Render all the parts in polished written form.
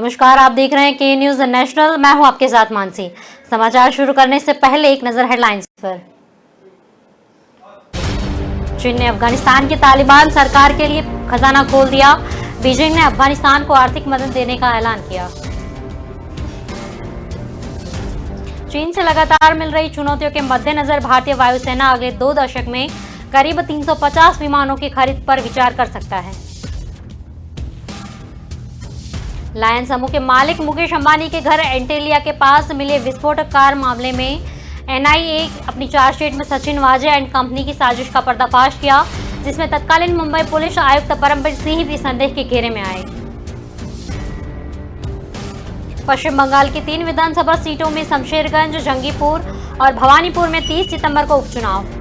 नमस्कार, आप देख रहे हैं के न्यूज नेशनल। मैं हूं आपके साथ मानसी। समाचार शुरू करने से पहले एक नजर हेडलाइंस पर। चीन ने अफगानिस्तान की तालिबान सरकार के लिए खजाना खोल दिया। बीजिंग ने अफगानिस्तान को आर्थिक मदद देने का ऐलान किया। चीन से लगातार मिल रही चुनौतियों के मद्देनजर भारतीय वायुसेना अगले 2 दशक में करीब 350 विमानों की खरीद पर विचार कर सकता है। लायन समूह के मालिक मुकेश अंबानी के घर एंटेलिया के पास मिले विस्फोटक कार मामले में एनआईए अपनी चार्जशीट में सचिन वाजे एंड कंपनी की साजिश का पर्दाफाश किया, जिसमें तत्कालीन मुंबई पुलिस आयुक्त परमबीर सिंह भी संदेह के घेरे में आए। पश्चिम बंगाल की 3 विधानसभा सीटों में शमशेरगंज, जंगीपुर और भवानीपुर में 30 सितंबर को उपचुनाव।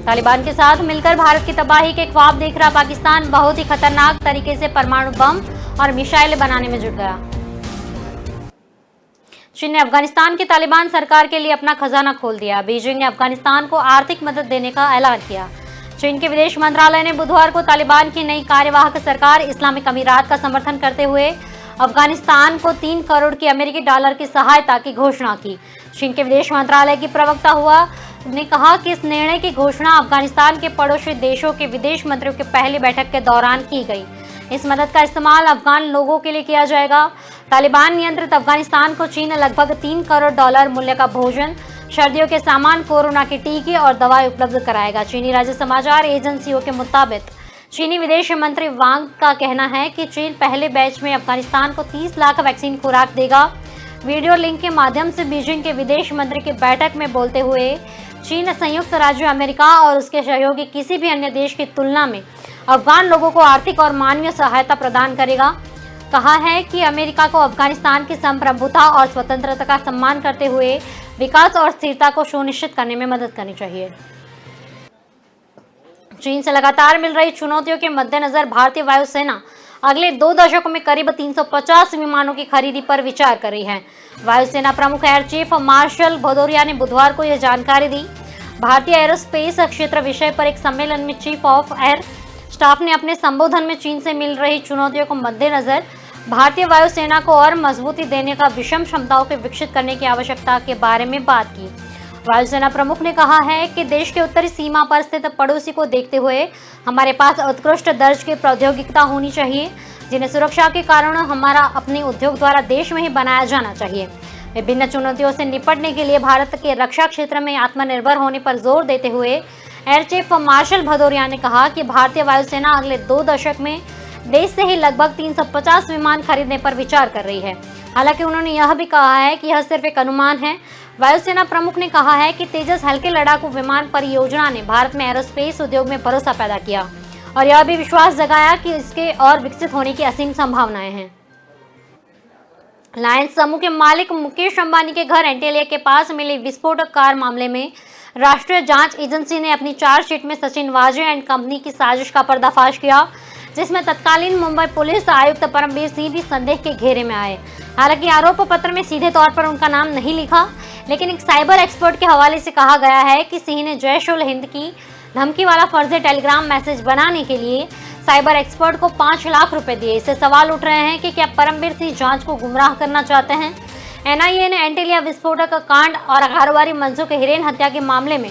तालिबान के साथ मिलकर भारत की तबाही के ख्वाब देख रहा पाकिस्तान बहुत ही खतरनाक तरीके से परमाणु बम और मिसाइल बनाने में जुट गया। चीन ने अफगानिस्तान की तालिबान सरकार के लिए अपना खजाना खोल दिया। बीजिंग ने अफगानिस्तान को आर्थिक मदद देने का ऐलान किया। चीन के विदेश मंत्रालय ने बुधवार को तालिबान की नई कार्यवाहक सरकार इस्लामिक अमीरात का समर्थन करते हुए अफगानिस्तान को 3 करोड़ की अमेरिकी डॉलर की सहायता की घोषणा की। चीन के विदेश मंत्रालय की प्रवक्ता हुआ ने कहा कि इस निर्णय की घोषणा अफगानिस्तान के पड़ोसी देशों के विदेश मंत्रियों की पहली बैठक के दौरान की गई। इस मदद का इस्तेमाल अफगान लोगों के लिए किया जाएगा। तालिबान नियंत्रित अफगानिस्तान को चीन लगभग 3 करोड़ डॉलर मूल्य का भोजन, सर्दियों के सामान, कोरोना के टीके और दवाएं उपलब्ध कराएगा। चीनी राज्य समाचार एजेंसियों के मुताबिक चीनी विदेश मंत्री वांग का कहना है कि चीन पहले बैच में अफगानिस्तान को 30 लाख वैक्सीन खुराक देगा। वीडियो लिंक के माध्यम से बीजिंग के विदेश मंत्री की बैठक में बोलते हुए चीन संयुक्त राज्य अमेरिका और उसके सहयोगी किसी भी अन्य देश की तुलना में अफगान लोगों को आर्थिक और मानवीय सहायता प्रदान करेगा। कहा है कि अमेरिका को अफगानिस्तान की संप्रभुता और स्वतंत्रता का सम्मान करते हुए विकास और स्थिरता को सुनिश्चित करने में मदद करनी चाहिए। चीन से लगातार मिल रही चुनौतियों के मद्देनजर भारतीय वायुसेना अगले 2 दशकों में करीब 350 विमानों की खरीदी पर विचार कर रही है। वायुसेना प्रमुख एयर चीफ मार्शल भदौरिया ने बुधवार को यह जानकारी दी। भारतीय एरोस्पेस क्षेत्र विषय पर एक सम्मेलन में चीफ ऑफ एयर स्टाफ ने अपने संबोधन में चीन से मिल रही चुनौतियों को मद्देनजर भारतीय वायुसेना को और मजबूती देने का विषम क्षमताओं को विकसित करने की आवश्यकता के बारे में बात की। वायुसेना प्रमुख ने कहा है कि देश के उत्तरी सीमा पर स्थित पड़ोसी को देखते हुए हमारे पास उत्कृष्ट दर्ज की प्रौद्योगिकता होनी चाहिए, जिन्हें सुरक्षा के कारण हमारा अपने उद्योग द्वारा देश में ही बनाया जाना चाहिए। विभिन्न चुनौतियों से निपटने के लिए भारत के रक्षा क्षेत्र में आत्मनिर्भर होने पर जोर देते हुए एयर चीफ मार्शल भदौरिया ने कहा कि भारतीय वायुसेना अगले 2 दशक में देश से ही लगभग 350 विमान खरीदने पर विचार कर रही है। हालांकि उन्होंने यह भी कहा है कि यह सिर्फ एक अनुमान है। वायुसेना प्रमुख ने कहा है कि तेजस हल्के लड़ाकू विमान परियोजना ने भारत में एरोस्पेस उद्योग में भरोसा पैदा किया और यह भी विश्वास जगाया कि इसके और विकसित होने की असीम संभावनाएं हैं। लायंस समूह के मालिक मुकेश अंबानी के घर एंटेलिया के पास मिली विस्फोटक कार मामले में राष्ट्रीय जांच एजेंसी ने अपनी चार्जशीट में सचिन वाजे एंड कंपनी की साजिश का पर्दाफाश किया, जिसमें तत्कालीन मुंबई पुलिस आयुक्त परमबीर सिंह भी संदेह के घेरे में आए। हालांकि आरोप पत्र में सीधे तौर पर उनका नाम नहीं लिखा, लेकिन एक साइबर एक्सपर्ट के हवाले से कहा गया है कि सिंह ने जैश उल हिंद की धमकी वाला फर्जी टेलीग्राम मैसेज बनाने के लिए साइबर एक्सपर्ट को 5 लाख रुपए दिए। इससे सवाल उठ रहे हैं कि क्या परमबीर सिंह जांच को गुमराह करना चाहते हैं। एनआईए ने एंटेलिया विस्फोटक कांड और कारोबारी मनसुख हिरेन हत्या के मामले में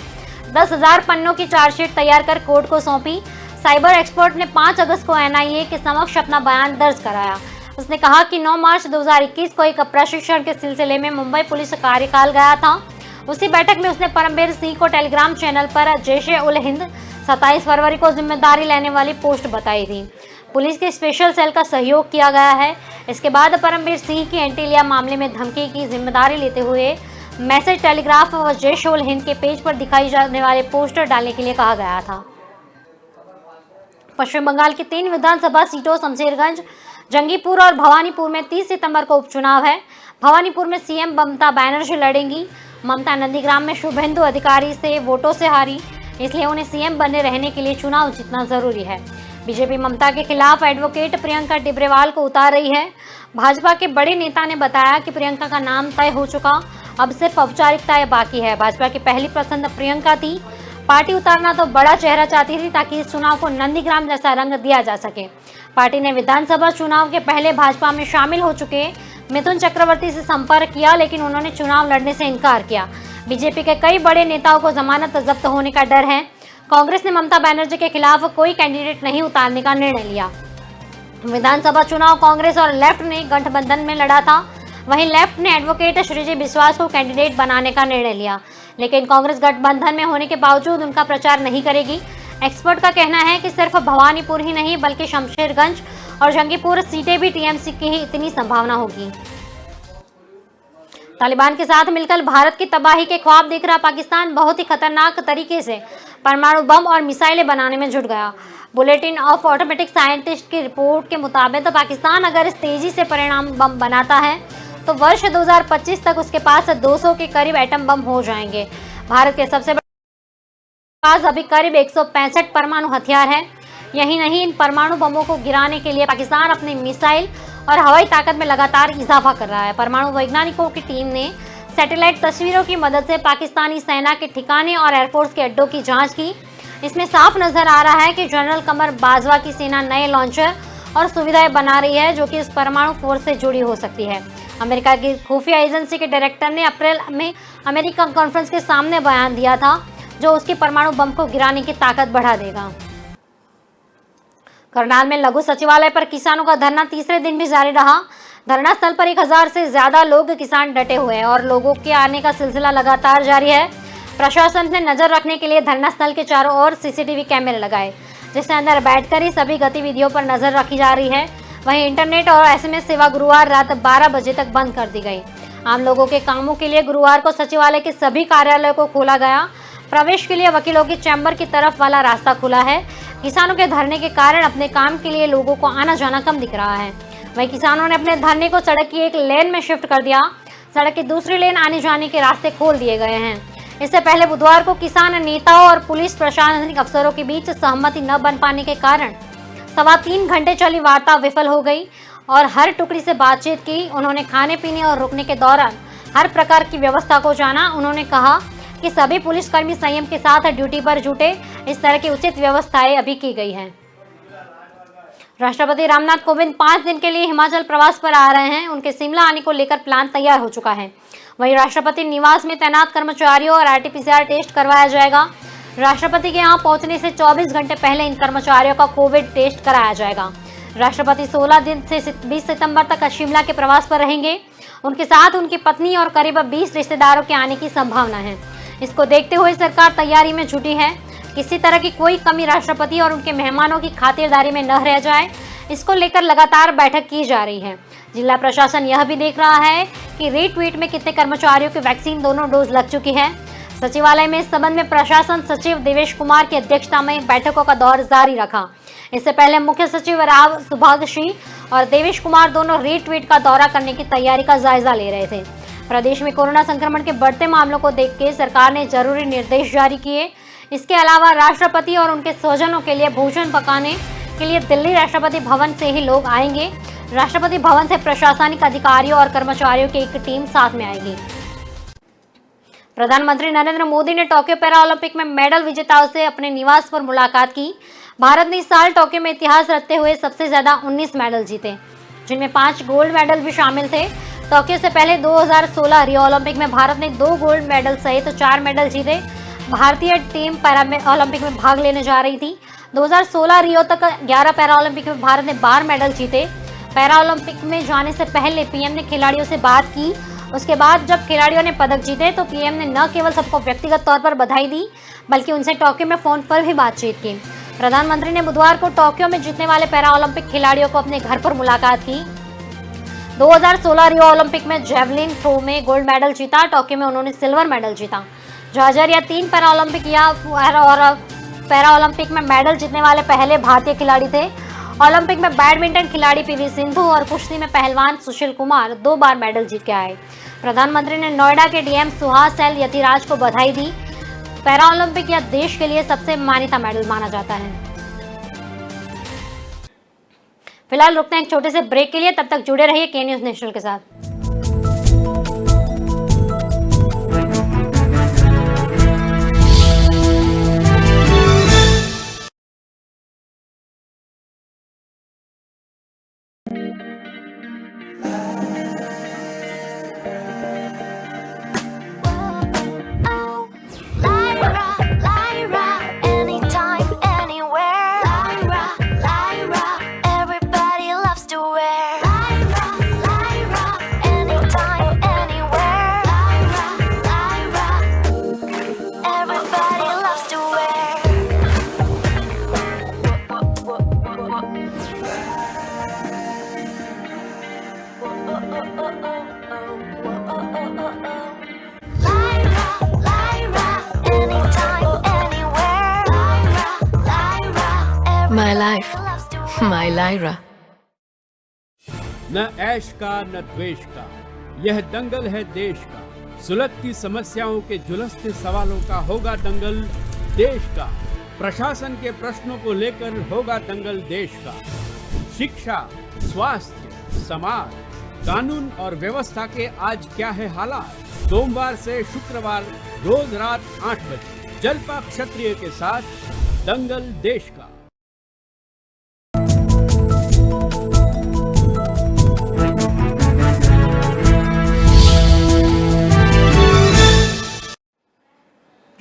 10,000 पन्नों की चार्जशीट तैयार कर कोर्ट को सौंपी। साइबर एक्सपर्ट ने 5 अगस्त को एनआईए के समक्ष अपना बयान दर्ज कराया। उसने कहा कि 9 मार्च 2021 को एक प्रशिक्षण के सिलसिले में मुंबई पुलिस कार्यकाल गया था। उसी बैठक में उसने परमबीर सिंह को टेलीग्राम चैनल पर जैशे उल हिंद 27 फरवरी को जिम्मेदारी लेने वाली पोस्ट बताई थी। पुलिस के स्पेशल सेल का सहयोग किया गया है। इसके बाद परमबीर सिंह की एंटेलिया मामले में धमकी की जिम्मेदारी लेते हुए मैसेज टेलीग्राफ व जैशे उल हिंद के पेज पर दिखाई जाने वाले पोस्टर डालने के लिए कहा गया था। पश्चिम बंगाल की 3 विधानसभा सीटों शमशेरगंज, जंगीपुर और भवानीपुर में 30 सितंबर को उपचुनाव है। भवानीपुर में सीएम ममता बनर्जी लड़ेंगी। ममता नंदीग्राम में शुभेंदु अधिकारी से वोटों से हारी, इसलिए उन्हें सीएम बने रहने के लिए चुनाव जीतना जरूरी है। बीजेपी ममता के खिलाफ एडवोकेट प्रियंका टिब्रेवाल को उतार रही है। भाजपा के बड़े नेता ने बताया कि प्रियंका का नाम तय हो चुका, अब सिर्फ औपचारिकताएं बाकी है। भाजपा की पहली पसंद प्रियंका थी। पार्टी उतारना तो बड़ा चेहरा चाहती थी ताकि इस चुनाव को नंदीग्राम जैसा रंग दिया जा सके। पार्टी ने विधानसभा चुनाव के पहले भाजपा में शामिल हो चुके मिथुन चक्रवर्ती से संपर्क किया, लेकिन उन्होंने चुनाव लड़ने से इनकार किया। बीजेपी के कई बड़े नेताओं को जमानत जब्त होने का डर है। कांग्रेस ने ममता बनर्जी के खिलाफ कोई कैंडिडेट नहीं उतारने का निर्णय लिया। विधानसभा चुनाव कांग्रेस और लेफ्ट ने गठबंधन में लड़ा था। वहीं लेफ्ट ने एडवोकेट श्रीजी बिस्वास को कैंडिडेट बनाने का निर्णय लिया, लेकिन कांग्रेस गठबंधन में होने के बावजूद उनका प्रचार नहीं करेगी। एक्सपर्ट का कहना है कि सिर्फ भवानीपुर ही नहीं बल्कि शमशेरगंज और जंगीपुर सीटें भी टीएमसी की ही इतनी संभावना होगी। तालिबान के साथ मिलकर भारत की तबाही के ख्वाब देख रहा पाकिस्तान बहुत ही खतरनाक तरीके से परमाणु बम और मिसाइलें बनाने में जुट गया। बुलेटिन ऑफ ऑटोमेटिक साइंटिस्ट की रिपोर्ट के मुताबिक तो पाकिस्तान अगर इस तेजी से परिणाम बम बनाता है तो वर्ष 2025 तक उसके पास 200 के करीब एटम बम हो जाएंगे। भारत के सबसे पास अभी करीब 165 परमाणु हथियार है। यही नहीं, इन परमाणु बमों को गिराने के लिए पाकिस्तान अपनी मिसाइल और हवाई ताकत में लगातार इजाफा कर रहा है। परमाणु वैज्ञानिकों की टीम ने सैटेलाइट तस्वीरों की मदद से पाकिस्तानी सेना के ठिकाने और एयरफोर्स के अड्डों की जांच की। इसमें साफ नजर आ रहा है कि जनरल कमर बाजवा की सेना नए लॉन्चर और सुविधाएं बना रही है जो कि इस परमाणु फोर्स से जुड़ी हो सकती है। अमेरिका की खुफिया एजेंसी के डायरेक्टर ने अप्रैल में अमेरिका कॉन्फ्रेंस के सामने बयान दिया था जो उसकी परमाणु बम को गिराने की ताकत बढ़ा देगा। करनाल में लघु सचिवालय पर किसानों का धरना तीसरे दिन भी जारी रहा। धरना स्थल पर 1000 से ज्यादा लोग किसान डटे हुए हैं और लोगों के आने का सिलसिला लगातार जारी है। प्रशासन ने नजर रखने के लिए धरना स्थल के चारों ओर सीसीटीवी कैमरे लगाए, जिससे अंदर बैठकर ही सभी गतिविधियों पर नजर रखी जा रही है। वहीं इंटरनेट और एसएमएस सेवा गुरुवार रात 12 बजे तक बंद कर दी गई। आम लोगों के कामों के लिए गुरुवार को सचिवालय के सभी कार्यालयों को खोला गया। प्रवेश के लिए वकीलों की चैम्बर की तरफ वाला रास्ता खुला है। किसानों के धरने के कारण अपने काम के लिए लोगों को आना जाना कम दिख रहा है। वहीं किसानों ने अपने धरने को सड़क की एक लेन में शिफ्ट कर दिया। सड़क की दूसरी लेन आने जाने के रास्ते खोल दिए गए हैं। इससे पहले बुधवार को किसान नेताओं और पुलिस प्रशासनिक अफसरों के बीच सहमति न बन पाने के कारण 3.25 घंटे चली वार्ता विफल हो गई और हर टुकड़ी से बातचीत की। उन्होंने खाने पीने और रुकने के दौरान हर प्रकार की व्यवस्था को जाना। उन्होंने कहा कि सभी पुलिसकर्मी संयम के साथ ड्यूटी पर जुटे। इस तरह की उचित व्यवस्थाएं अभी की गई हैं। राष्ट्रपति रामनाथ कोविंद 5 दिन के लिए हिमाचल प्रवास पर आ रहे हैं। उनके शिमला आने को लेकर प्लान तैयार हो चुका है। वहीं राष्ट्रपति निवास में तैनात कर्मचारियों और RT-PCR टेस्ट करवाया जाएगा। राष्ट्रपति के यहाँ पहुंचने से 24 घंटे पहले इन कर्मचारियों का कोविड टेस्ट कराया जाएगा। राष्ट्रपति 16 दिन से 20 सितंबर तक शिमला के प्रवास पर रहेंगे। उनके साथ उनकी पत्नी और करीब 20 रिश्तेदारों के आने की संभावना है। इसको देखते हुए सरकार तैयारी में जुटी है। किसी तरह की कोई कमी राष्ट्रपति और उनके मेहमानों की खातिरदारी में न रह जाए, इसको लेकर लगातार बैठक की जा रही है। जिला प्रशासन यह भी देख रहा है कि रीट्वीट में कितने कर्मचारियों की वैक्सीन दोनों डोज लग चुकी है। सचिवालय में इस संबंध में प्रशासन सचिव देवेश कुमार की अध्यक्षता में बैठकों का दौर जारी रखा। इससे पहले मुख्य सचिव राव सुभागश्री और देवेश कुमार दोनों रीट्वीट का दौरा करने की तैयारी का जायजा ले रहे थे। प्रदेश में कोरोना संक्रमण के बढ़ते मामलों को देखकर सरकार ने जरूरी निर्देश जारी किए। इसके अलावा राष्ट्रपति और उनके स्वजनों के लिए भोजन पकाने के लिए दिल्ली राष्ट्रपति भवन से ही लोग आएंगे। राष्ट्रपति भवन से प्रशासनिक अधिकारियों और कर्मचारियों की एक टीम साथ में आएगी। प्रधानमंत्री नरेंद्र मोदी ने टोक्यो पैरा ओलंपिक में मेडल विजेताओं से अपने निवास पर मुलाकात की। भारत ने इस साल टोक्यो में इतिहास रचते हुए सबसे ज्यादा 19 मेडल जीते, जिनमें 5 गोल्ड मेडल भी शामिल थे। टोक्यो से पहले 2016 रियो ओलंपिक में भारत ने 2 गोल्ड मेडल सहित 4 मेडल जीते। भारतीय टीम पैरा ओलंपिक में भाग लेने जा रही थी। 2016 रियो तक 11 पैरा ओलंपिक में भारत ने 12 मेडल जीते। पैरा ओलंपिक में जाने से पहले पीएम ने खिलाड़ियों से बात की। उसके बाद जब खिलाड़ियों ने पदक जीते तो पीएम ने न केवल सबको व्यक्तिगत तौर पर बधाई दी, बल्कि उनसे टोक्यो में फोन पर भी बातचीत की। प्रधानमंत्री ने बुधवार को टोक्यो में जीतने वाले पैरा ओलंपिक खिलाड़ियों को अपने घर पर मुलाकात की। 2016 रियो ओलंपिक में जेवलिन थ्रो में गोल्ड मेडल जीता। टोक्यो में उन्होंने सिल्वर मेडल जीता। 2003 पैरा ओलंपिक में मेडल जीतने वाले पहले भारतीय खिलाड़ी थे। ओलंपिक में बैडमिंटन खिलाड़ी पीवी सिंधु और कुश्ती में पहलवान सुशील कुमार 2 बार मेडल जीत के आए। प्रधानमंत्री ने नोएडा के डीएम सुहास एल यतिराज को बधाई दी। पैरा ओलंपिक या देश के लिए सबसे मान्यता मेडल माना जाता है। फिलहाल रुकते हैं एक छोटे से ब्रेक के लिए, तब तक जुड़े रहिए के न्यूज़ नेशनल के साथ। My Lyra. न ऐश का न द्वेष का, यह दंगल है देश का। सुलगती समस्याओं के जुलसते सवालों का होगा दंगल देश का। प्रशासन के प्रश्नों को लेकर होगा दंगल देश का। शिक्षा, स्वास्थ्य, समाज, कानून और व्यवस्था के आज क्या है हालात। सोमवार से शुक्रवार रोज रात 8 बजे जलपा क्षत्रिय के साथ दंगल देश का।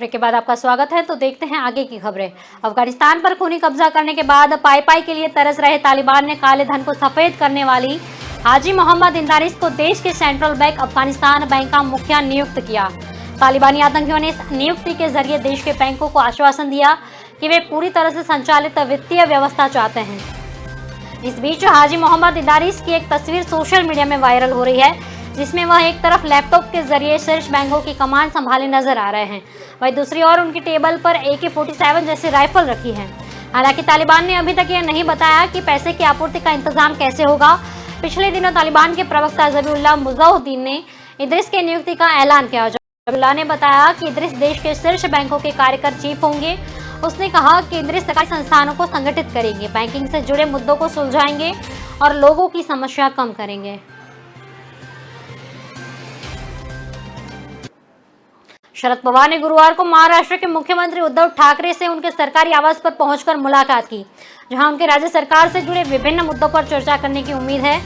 ब्रेक के बाद आपका स्वागत है। तो देखते हैं आगे की खबरें। अफगानिस्तान पर खूनी कब्जा करने के बाद पाई पाई के लिए तरस रहे तालिबान ने काले धन को सफेद करने वाली हाजी मोहम्मद इंदारिस को देश के सेंट्रल बैंक अफगानिस्तान बैंक का मुखिया नियुक्त किया। तालिबानी आतंकियों ने इस नियुक्ति के जरिए देश के बैंकों को आश्वासन दिया कि वे पूरी तरह से संचालित वित्तीय व्यवस्था चाहते हैं। इस बीच हाजी मोहम्मद इंदारिस की एक तस्वीर सोशल मीडिया में वायरल हो रही है, जिसमें वह एक तरफ लैपटॉप के जरिए शीर्ष बैंकों की कमान संभाले नजर आ रहे हैं, वहीं दूसरी ओर उनकी टेबल पर AK-47 जैसी राइफल रखी है। हालांकि तालिबान ने अभी तक यह नहीं बताया कि पैसे की आपूर्ति का इंतजाम कैसे होगा। पिछले दिनों तालिबान के प्रवक्ता ज़बीहुल्लाह मुजाहिदीन ने इदरिस की नियुक्ति का ऐलान किया। ज़बीहुल्लाह ने बताया कि इदरिस देश के शीर्ष बैंकों के कार्यकारी चीफ होंगे। उसने कहा कि इदरिस सरकारी संस्थानों को संगठित करेंगे, बैंकिंग से जुड़े मुद्दों को सुलझाएंगे और लोगों की समस्या कम करेंगे। शरद पवार ने गुरुवार को महाराष्ट्र के मुख्यमंत्री उद्धव ठाकरे से उनके सरकारी आवास पर पहुंचकर मुलाकात की, जहां उनके राज्य सरकार से जुड़े विभिन्न मुद्दों पर चर्चा करने की उम्मीद है।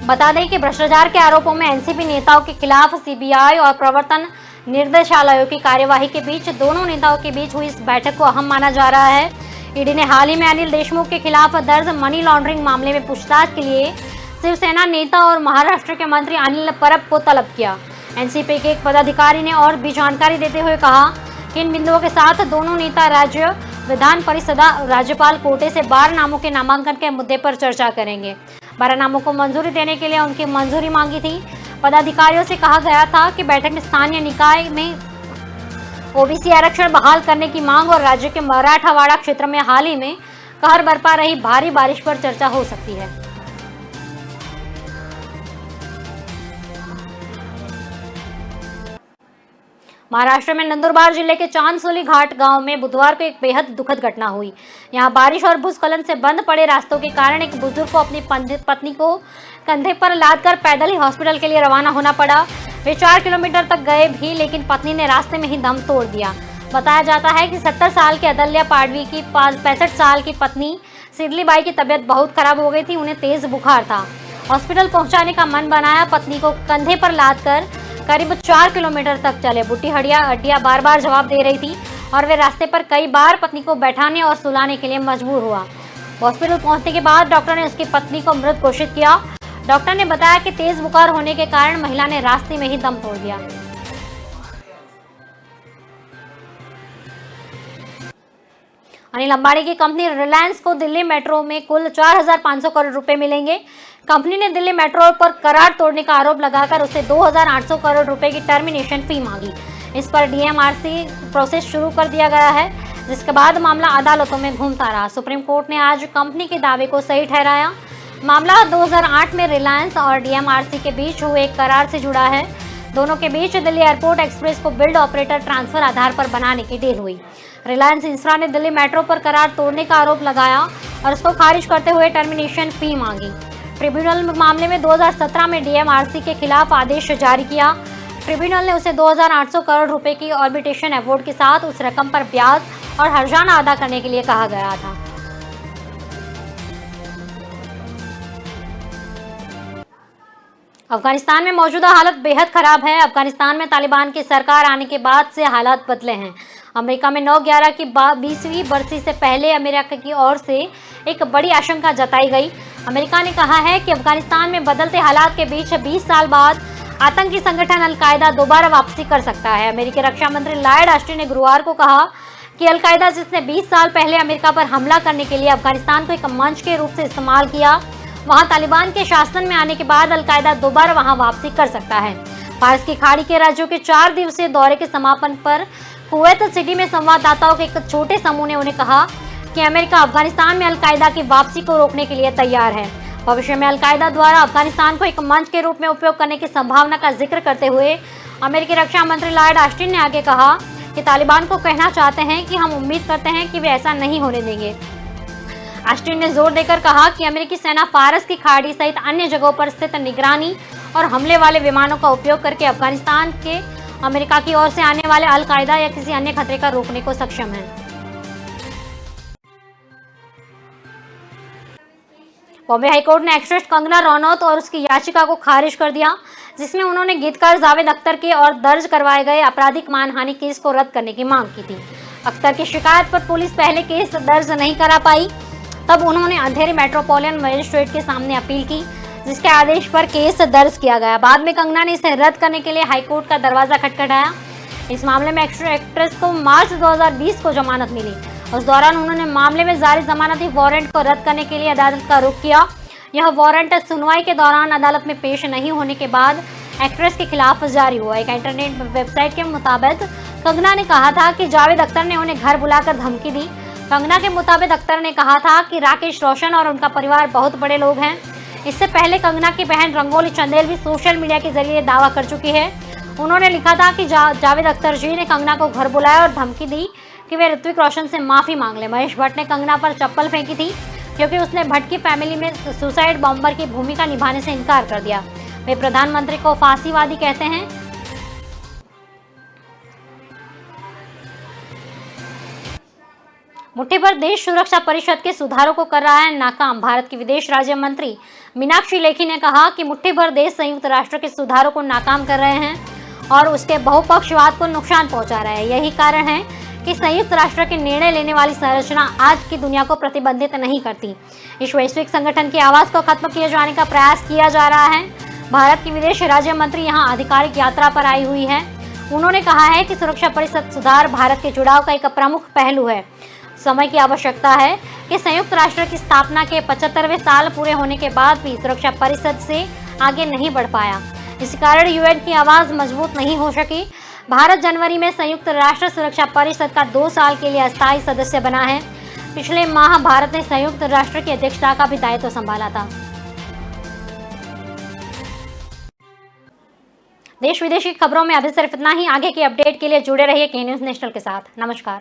बता दें कि भ्रष्टाचार के आरोपों में एनसीपी नेताओं के खिलाफ सीबीआई और प्रवर्तन निर्देशालयों की कार्यवाही के बीच दोनों नेताओं के बीच हुई इस बैठक को अहम माना जा रहा है। ईडी ने हाल ही में अनिल देशमुख के खिलाफ दर्ज मनी लॉन्ड्रिंग मामले में पूछताछ के लिए शिवसेना नेता और महाराष्ट्र के मंत्री अनिल परब को तलब किया। एनसीपी के एक पदाधिकारी ने और भी जानकारी देते हुए कहा कि इन बिंदुओं के साथ दोनों नेता राज्य विधान परिषद राज्यपाल कोटे से 12 नामों के नामांकन के मुद्दे पर चर्चा करेंगे। 12 नामों को मंजूरी देने के लिए उनकी मंजूरी मांगी थी। पदाधिकारियों से कहा गया था कि बैठक में स्थानीय निकाय में ओबीसी आरक्षण बहाल करने की मांग और राज्य के मराठवाड़ा क्षेत्र में हाल ही में कहर बरपा रही भारी बारिश पर चर्चा हो सकती है। महाराष्ट्र में नंदुरबार जिले के चांदसोली घाट गांव में बुधवार को एक बेहद दुखद घटना हुई। यहां बारिश और भूस्खलन से बंद पड़े रास्तों के कारण एक बुजुर्ग को अपनी पत्नी को कंधे पर लादकर पैदल ही हॉस्पिटल के लिए रवाना होना पड़ा। वे 4 किलोमीटर तक गए भी, लेकिन पत्नी ने रास्ते में ही दम तोड़ दिया। बताया जाता है कि 70 साल के अदल्या पाडवी की 65 साल की पत्नी सिदलीबाई की तबीयत बहुत खराब हो गई थी। उन्हें तेज बुखार था। हॉस्पिटल पहुंचाने का मन बनाया। पत्नी को कंधे पर लादकर करीब 4 किलोमीटर तक चले। बुढ़ी हड्डियां बार बार जवाब दे रही थी और वे रास्ते पर कई बार पत्नी को बैठाने और सुलाने के लिए मजबूर हुआ। हॉस्पिटल पहुंचने के बाद डॉक्टर ने उसकी पत्नी को मृत घोषित किया। डॉक्टर ने बताया कि तेज बुखार होने के कारण महिला ने रास्ते में ही दम तोड़ दिया। अनिल अंबानी की कंपनी रिलायंस को दिल्ली मेट्रो में कुल 4,500 करोड़ रुपए मिलेंगे। कंपनी ने दिल्ली मेट्रो पर करार तोड़ने का आरोप लगाकर उसे 2,800 करोड़ रुपए की टर्मिनेशन फी मांगी। इस पर डीएमआरसी प्रोसेस शुरू कर दिया गया है, जिसके बाद मामला अदालतों में घूमता रहा। सुप्रीम कोर्ट ने आज कंपनी के दावे को सही ठहराया। मामला 2008 में रिलायंस और डीएमआरसी के बीच हुए एक करार से जुड़ा है। दोनों के बीच दिल्ली एयरपोर्ट एक्सप्रेस को बिल्ड ऑपरेटर ट्रांसफर आधार पर बनाने की डील हुई। रिलायंस इंफ्रा ने दिल्ली मेट्रो पर करार तोड़ने का आरोप लगाया और उसको खारिज करते हुए टर्मिनेशन फी मांगी। ट्रिब्यूनल मामले में 2017 में डीएमआरसी के खिलाफ आदेश जारी किया। ट्रिब्यूनल ने उसे 2,800 करोड़ रुपए की आर्बिट्रेशन अवार्ड के साथ उस रकम पर ब्याज और हर्जाना अदा करने के लिए कहा गया था। अफगानिस्तान में मौजूदा हालत बेहद खराब है। अफगानिस्तान में तालिबान की सरकार आने के बाद से हालात बदले हैं। अमेरिका में 9/11 की 20वीं बरसी से पहले अमेरिका की ओर से एक बड़ी आशंका जताई गई। अमेरिका ने कहा है कि अफगानिस्तान में बदलते हालात के बीच 20 साल बाद आतंकी संगठन अलकायदा दोबारा वापसी कर सकता है। अमेरिकी रक्षा मंत्री लॉयड ऑस्टिन ने गुरुवार को कहा कि अलकायदा, जिसने 20 साल पहले अमेरिका पर हमला करने के लिए अफगानिस्तान को एक मंच के रूप से इस्तेमाल किया, वहां तालिबान के शासन में आने के बाद अलकायदा दोबारा वहां वापसी कर सकता है। फारस की खाड़ी के राज्यों के 4 दिवसीय दौरे के समापन पर कुवैत सिटी में संवाददाताओं के एक छोटे समूह ने उन्हें कहा कि अमेरिका अफगानिस्तान में अलकायदा की वापसी को रोकने के लिए तैयार है। भविष्य में अलकायदा द्वारा अफगानिस्तान को एक मंच के रूप में उपयोग करने की संभावना का जिक्र करते हुए अमेरिकी रक्षा मंत्री लॉयड ऑस्टिन ने आगे कहा कि तालिबान को कहना चाहते हैं कि हम उम्मीद करते हैं कि वे ऐसा नहीं होने देंगे। ऑस्टिन ने जोर देकर कहा कि अमेरिकी सेना फारस की खाड़ी सहित अन्य जगहों पर स्थित निगरानी और हमले वाले विमानों का उपयोग करके अफगानिस्तान के अमेरिका की ओर से आने वाले अलकायदा या किसी अन्य खतरे का रोकने को सक्षम है। बॉम्बे हाईकोर्ट ने एक्ट्रेस कंगना रनौत और उसकी याचिका को खारिज कर दिया, जिसमें उन्होंने गीतकार जावेद अख्तर के और दर्ज करवाए गए आपराधिक मानहानि केस को रद्द करने की मांग की थी। अख्तर की शिकायत पर पुलिस पहले केस दर्ज नहीं करा पाई, तब उन्होंने अंधेरी मेट्रोपॉलिटन मजिस्ट्रेट के सामने अपील की, जिसके आदेश पर केस दर्ज किया गया। बाद में कंगना ने इसे रद्द करने के लिए हाईकोर्ट का दरवाजा खटखटाया। इस मामले में एक्ट्रेस को मार्च 2020 को जमानत मिली। उस दौरान उन्होंने मामले में जारी जमानती वारंट को रद्द करने के लिए अदालत का रुख किया। यह वारंट सुनवाई के दौरान अदालत में पेश नहीं होने के बाद एक्ट्रेस के खिलाफ जारी हुआ। एक इंटरनेट वेबसाइट के मुताबिक कंगना ने कहा था कि जावेद अख्तर ने उन्हें घर बुलाकर धमकी दी। कंगना के मुताबिक अख्तर ने कहा था कि राकेश रोशन और उनका परिवार बहुत बड़े लोग हैं। इससे पहले कंगना की बहन रंगोली चंदेल भी सोशल मीडिया के जरिए दावा कर चुकी है। उन्होंने लिखा था कि जावेद अख्तर जी ने कंगना को घर बुलाया और धमकी दी कि वे ऋत्विक रोशन से माफी मांग ले। महेश भट्ट ने कंगना पर चप्पल फेंकी थी क्योंकि उसने भट्ट की फैमिली में सुसाइड बॉम्बर की भूमिका निभाने से इनकार कर दिया। वे प्रधानमंत्री को फांसीवादी कहते हैं। मुट्ठी भर देश सुरक्षा परिषद के सुधारों को कर रहा है नाकाम। भारत की विदेश राज्य मंत्री मीनाक्षी लेखी ने कहा कि मुट्ठी भर देश संयुक्त राष्ट्र के सुधारों को नाकाम कर रहे हैं और उसके बहुपक्षवाद को नुकसान पहुंचा रहे हैं। यही कारण है कि संयुक्त राष्ट्र के निर्णय लेने वाली संरचना आज की दुनिया को प्रतिबंधित नहीं करती। इस वैश्विक संगठन की आवाज को खत्म किए जाने का प्रयास किया जा रहा है। भारत की विदेश राज्य मंत्री यहां आधिकारिक यात्रा पर आई हुई है। उन्होंने कहा है कि सुरक्षा परिषद सुधार भारत के जुड़ाव का एक प्रमुख पहलू है। समय की आवश्यकता है कि संयुक्त राष्ट्र की स्थापना के 75वें साल पूरे होने के बाद भी सुरक्षा परिषद से आगे नहीं बढ़ पाया। इस कारण यूएन की आवाज मजबूत नहीं हो सकी। भारत जनवरी में संयुक्त राष्ट्र सुरक्षा परिषद का 2 साल के लिए अस्थायी सदस्य बना है। पिछले माह भारत ने संयुक्त राष्ट्र की अध्यक्षता का भी दायित्व संभाला था। देश विदेश की खबरों में अभी सिर्फ इतना ही। आगे की अपडेट के लिए जुड़े रहिए के न्यूज़ नेशनल के साथ। नमस्कार।